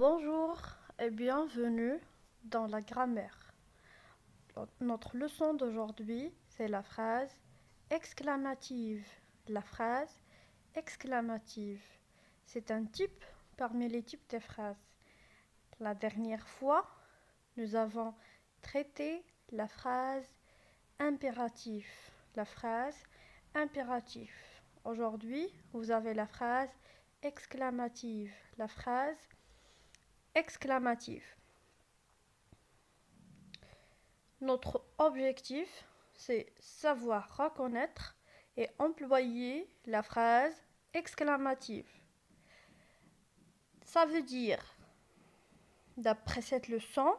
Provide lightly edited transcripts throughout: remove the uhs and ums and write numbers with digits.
Bonjour et bienvenue dans la grammaire. Notre leçon d'aujourd'hui, c'est la phrase exclamative. La phrase exclamative. C'est un type parmi les types des phrases. La dernière fois, nous avons traité la phrase impératif. La phrase impératif. Aujourd'hui, vous avez la phrase exclamative. La phrase exclamative. Notre objectif, c'est savoir reconnaître et employer la phrase exclamative. Ça veut dire, d'après cette leçon,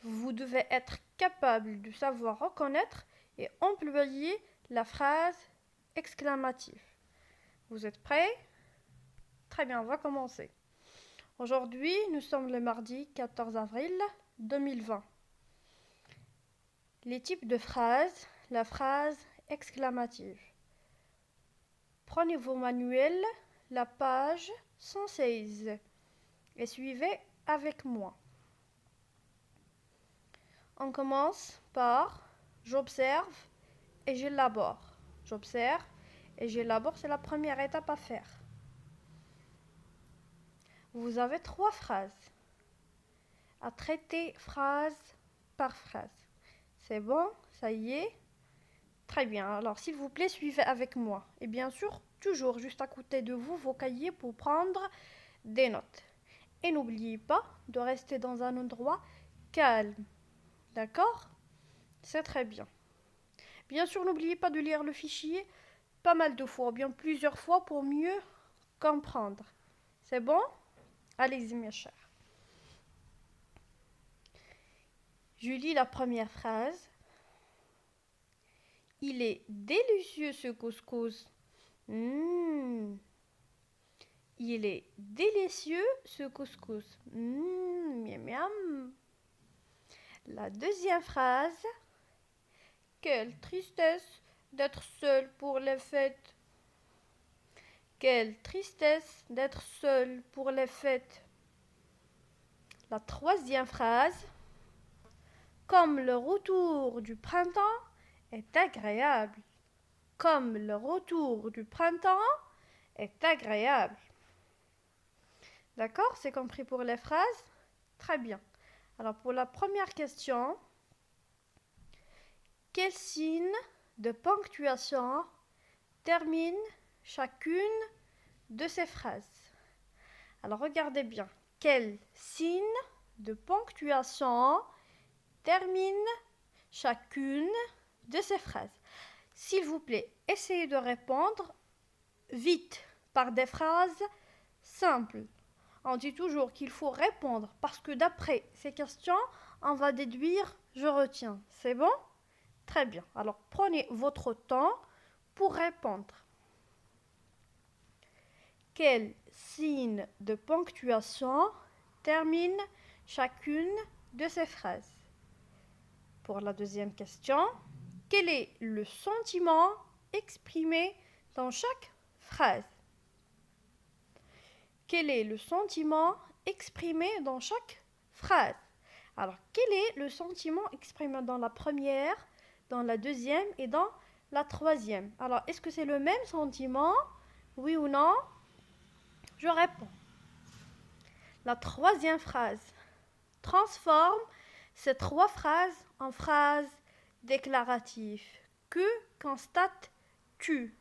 vous devez être capable de savoir reconnaître et employer la phrase exclamative. Vous êtes prêts? Très bien, on va commencer. Aujourd'hui, nous sommes le mardi 14 avril 2020. Les types de phrases, la phrase exclamative. Prenez vos manuels, la page 116 et suivez avec moi. On commence par j'observe et j'élabore. J'observe et j'élabore, c'est la première étape à faire. Vous avez 3 phrases à traiter phrase par phrase. C'est bon? Ça y est? Très bien. Alors, s'il vous plaît, suivez avec moi. Et bien sûr, toujours juste à côté de vous, vos cahiers pour prendre des notes. Et n'oubliez pas de rester dans un endroit calme. D'accord? C'est très bien. Bien sûr, n'oubliez pas de lire le fichier pas mal de fois, ou bien plusieurs fois pour mieux comprendre. C'est bon? Allez-y, mes chers. Je lis la première phrase. Il est délicieux ce couscous. Il est délicieux ce couscous. Miam miam. La deuxième phrase. Quelle tristesse d'être seul pour les fêtes. Quelle tristesse d'être seul pour les fêtes. La troisième phrase. Comme le retour du printemps est agréable. Comme le retour du printemps est agréable. D'accord? C'est compris pour les phrases? Très bien. Alors pour la première question, quel signe de ponctuation termine chacune de ces phrases? Alors regardez bien. Quel signe de ponctuation termine chacune de ces phrases? S'il vous plaît, essayez de répondre vite par des phrases simples. On dit toujours qu'il faut répondre parce que d'après ces questions, on va déduire je retiens. C'est bon? Très bien. Alors prenez votre temps pour répondre. Quel signe de ponctuation termine chacune de ces phrases? Pour la deuxième question, quel est le sentiment exprimé dans chaque phrase? Quel est le sentiment exprimé dans chaque phrase? Alors, quel est le sentiment exprimé dans la première, dans la deuxième et dans la troisième? Alors, est-ce que c'est le même sentiment? Oui ou non? Je réponds. La troisième phrase transforme ces 3 phrases en phrases déclaratives. Que constates-tu?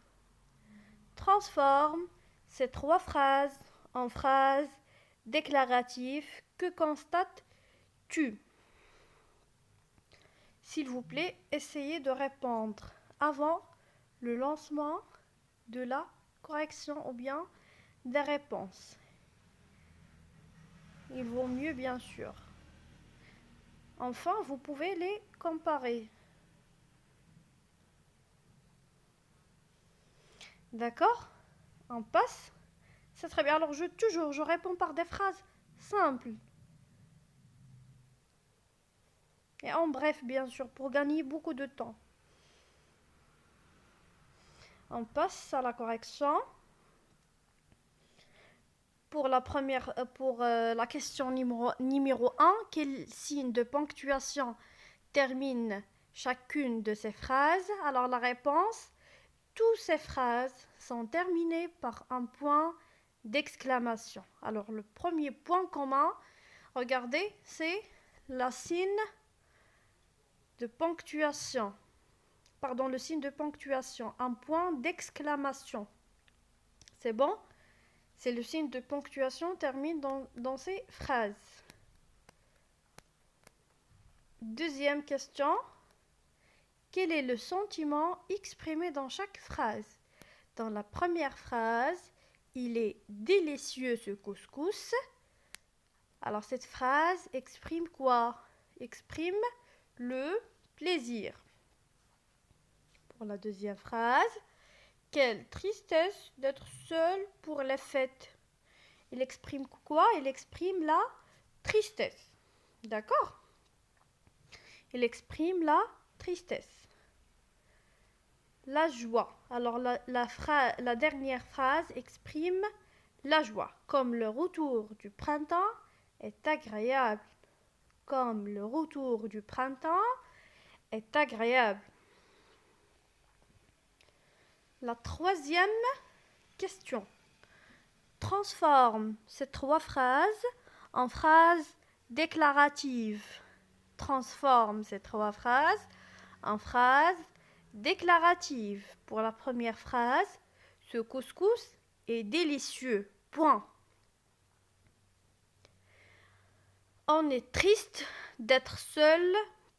Transforme ces 3 phrases en phrases déclaratives. Que constates-tu? S'il vous plaît, essayez de répondre avant le lancement de la correction ou bien des réponses. Il vaut mieux, bien sûr. Enfin, vous pouvez les comparer. D'accord? On passe? C'est très bien. Alors, je réponds par des phrases simples. Et en bref, bien sûr, pour gagner beaucoup de temps. On passe à la correction. pour la question numéro 1, quel signe de ponctuation termine chacune de ces phrases? Alors la réponse, toutes ces phrases sont terminées par un point d'exclamation. Alors le premier point commun, regardez, c'est le signe de ponctuation. Le signe de ponctuation, un point d'exclamation. C'est bon? C'est le signe de ponctuation termine dans ces phrases. Deuxième question. Quel est le sentiment exprimé dans chaque phrase? Dans la première phrase, il est délicieux ce couscous. Alors cette phrase exprime quoi? Exprime le plaisir. Pour la deuxième phrase, quelle tristesse d'être seul pour les fêtes. Il exprime quoi? Il exprime la tristesse. D'accord? Il exprime la tristesse. La joie. Alors la dernière phrase exprime la joie. Comme le retour du printemps est agréable. Comme le retour du printemps est agréable. La troisième question. Transforme ces trois phrases en phrases déclaratives. Transforme ces trois phrases en phrases déclaratives. Pour la première phrase, ce couscous est délicieux. Point. On est triste d'être seul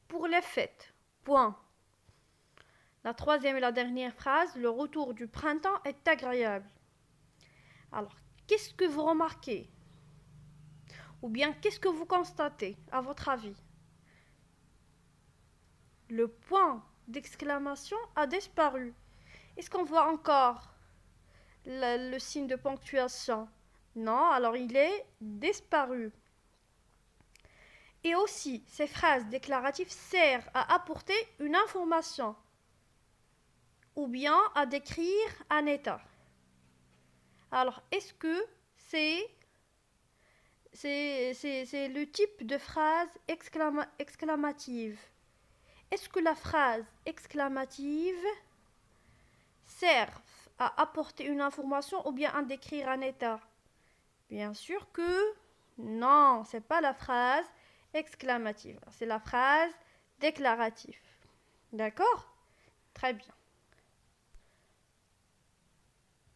pour les fêtes. Point. La troisième et la dernière phrase, le retour du printemps est agréable. Alors, qu'est-ce que vous remarquez? Ou bien, qu'est-ce que vous constatez, à votre avis? Le point d'exclamation a disparu. Est-ce qu'on voit encore le signe de ponctuation? Non, alors il est disparu. Et aussi, ces phrases déclaratives servent à apporter une information ou bien à décrire un état. Alors, est-ce que c'est le type de phrase exclamative? Est-ce que la phrase exclamative sert à apporter une information ou bien à décrire un état? Bien sûr que non, c'est pas la phrase exclamative, c'est la phrase déclarative. D'accord? Très bien.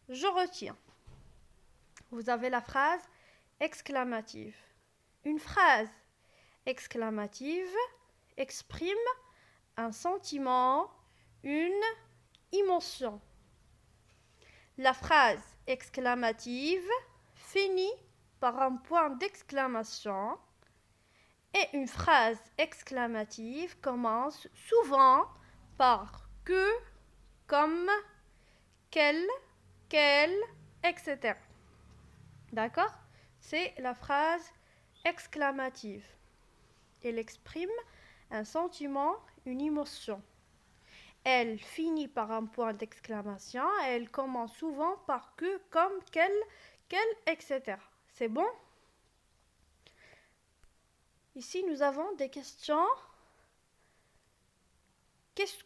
Je retiens. Vous avez la phrase exclamative. Une phrase exclamative exprime un sentiment, une émotion. La phrase exclamative finit par un point d'exclamation et une phrase exclamative commence souvent par que, comme, quel, etc. D'accord? C'est la phrase exclamative. Elle exprime un sentiment, une émotion. Elle finit par un point d'exclamation et elle commence souvent par que, comme, quel, etc. C'est bon? Ici, nous avons des questions. Qu'est-ce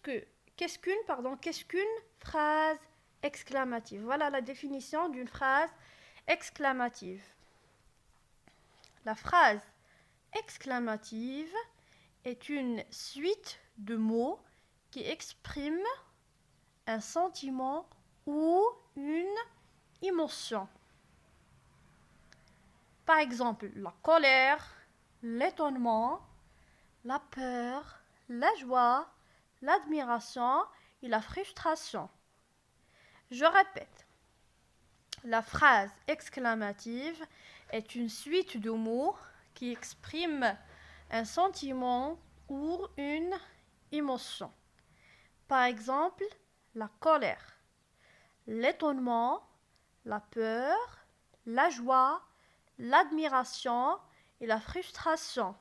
qu'une phrase exclamative? Voilà la définition d'une phrase exclamative. La phrase exclamative est une suite de mots qui expriment un sentiment ou une émotion. Par exemple, la colère, l'étonnement, la peur, la joie, l'admiration et la frustration. Je répète, la phrase exclamative est une suite de mots qui expriment un sentiment ou une émotion. Par exemple, la colère, l'étonnement, la peur, la joie, l'admiration et la frustration.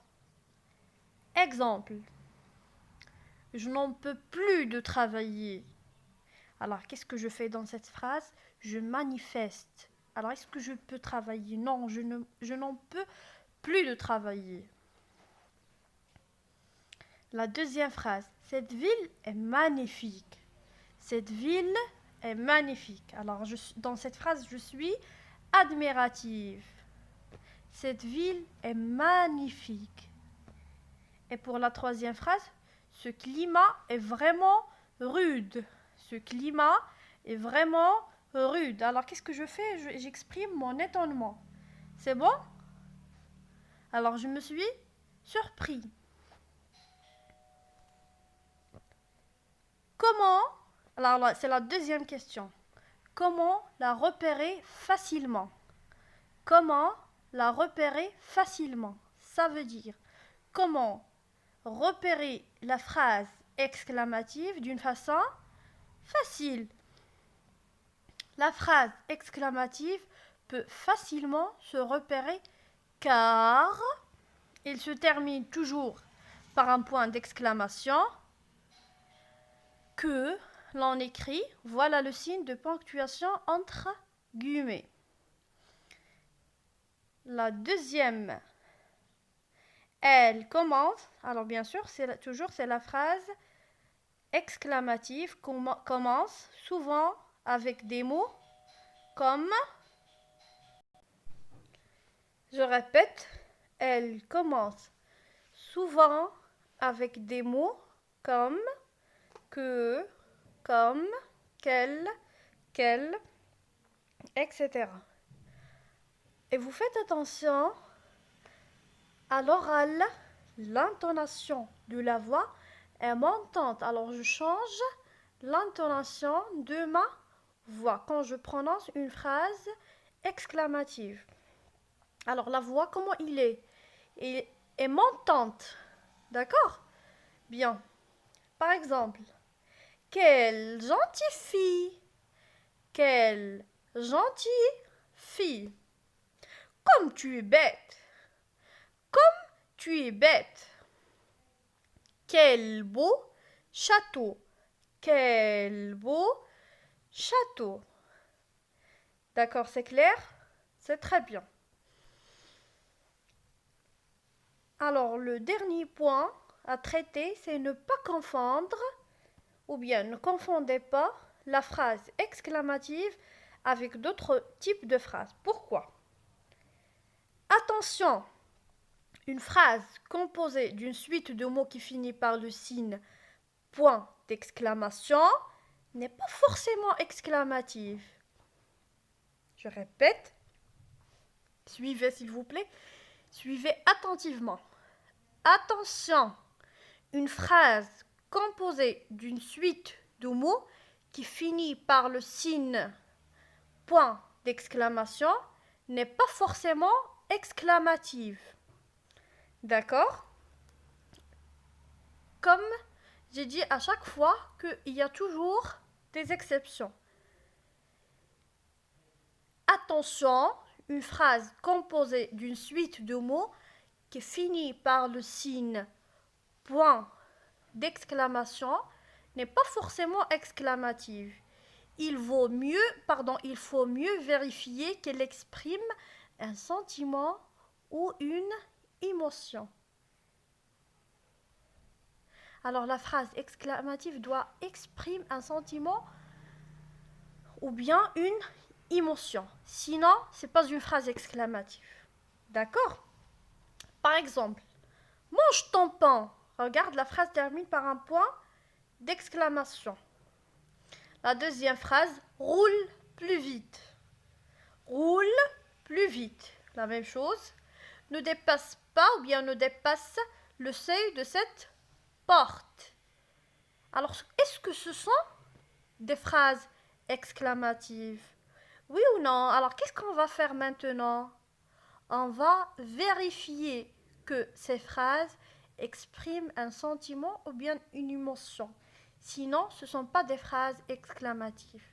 Exemple, je n'en peux plus de travailler. Alors, qu'est-ce que je fais dans cette phrase? Je manifeste Alors, est-ce que je peux travailler? Non, je n'en peux plus de travailler. La deuxième phrase. Cette ville est magnifique. Cette ville est magnifique. Alors, dans cette phrase, je suis admirative. Cette ville est magnifique. Et pour la troisième phrase, ce climat est vraiment rude. Ce climat est vraiment rude. Alors, qu'est-ce que je fais? J'exprime mon étonnement. C'est bon? Alors, je me suis surpris. Comment? Alors, là, c'est la deuxième question. Comment la repérer facilement? Comment la repérer facilement? Ça veut dire comment repérer la phrase exclamative d'une façon facile. La phrase exclamative peut facilement se repérer car il se termine toujours par un point d'exclamation que l'on écrit. Voilà le signe de ponctuation entre guillemets. La deuxième, elle commence. Alors bien sûr, c'est la phrase exclamative commence souvent avec des mots comme, je répète, elle commence souvent avec des mots comme que, comme, quel, etc. Et vous faites attention à l'oral, l'intonation de la voix est montante. Alors je change l'intonation de ma voix quand je prononce une phrase exclamative. Alors la voix, comment il est? Il est montante. D'accord? Bien. Par exemple, quelle gentille fille! Quelle gentille fille! Comme tu es bête! Comme tu es bête! Quel beau château! Quel beau château! D'accord, c'est clair? C'est très bien. Alors, le dernier point à traiter, c'est ne pas confondre, ou bien ne confondez pas la phrase exclamative avec d'autres types de phrases. Pourquoi? Attention! Une phrase composée d'une suite de mots qui finit par le signe point d'exclamation n'est pas forcément exclamative. Je répète, suivez s'il vous plaît, suivez attentivement. Attention, une phrase composée d'une suite de mots qui finit par le signe point d'exclamation n'est pas forcément exclamative. D'accord? Comme j'ai dit à chaque fois qu'il y a toujours des exceptions. Attention, une phrase composée d'une suite de mots qui finit par le signe point d'exclamation n'est pas forcément exclamative. Il faut mieux vérifier qu'elle exprime un sentiment ou une émotion. Alors la phrase exclamative doit exprimer un sentiment ou bien une émotion. Sinon, ce n'est pas une phrase exclamative. D'accord? Par exemple, mange ton pain. Regarde, la phrase termine par un point d'exclamation. La deuxième phrase, roule plus vite. Roule plus vite. La même chose. Ne dépasse pas ou bien ne dépasse le seuil de cette porte. Alors, est-ce que ce sont des phrases exclamatives? Oui ou non? Alors, qu'est-ce qu'on va faire maintenant? On va vérifier que ces phrases expriment un sentiment ou bien une émotion. Sinon, ce ne sont pas des phrases exclamatives.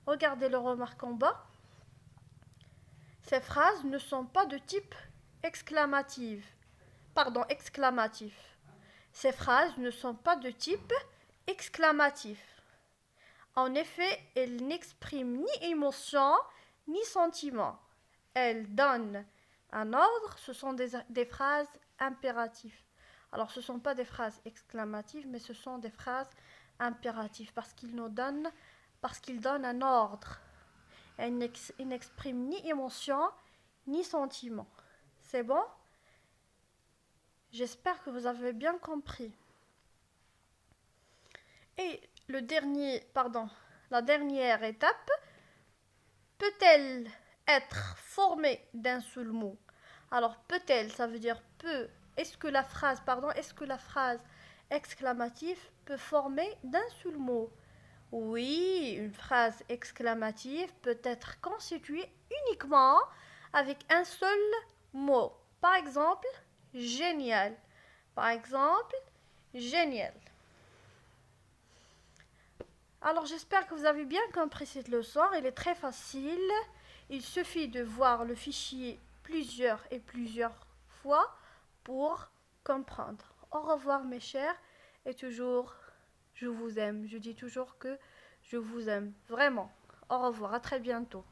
Regardez le remarque en bas. Ces phrases ne sont pas de type exclamatif. Ces phrases ne sont pas de type exclamatif. En effet, elles n'expriment ni émotion, ni sentiment. Elle donne un ordre, ce sont des phrases impératives. Alors ce ne sont pas des phrases exclamatives, mais ce sont des phrases impératives parce qu'ils donnent un ordre. Elle n'exprime ni émotion, ni sentiment. C'est bon? J'espère que vous avez bien compris. Et la dernière étape, peut-elle être formée d'un seul mot? Alors peut-elle, ça veut dire peut. Est-ce que la phrase exclamative peut former d'un seul mot? Oui, une phrase exclamative peut être constituée uniquement avec un seul mot. Par exemple, génial. Par exemple, génial. Alors j'espère que vous avez bien compris cette leçon. Elle est très facile. Il suffit de voir le fichier plusieurs fois pour comprendre. Au revoir mes chers et toujours je vous aime. Je dis toujours que je vous aime vraiment. Au revoir, à très bientôt.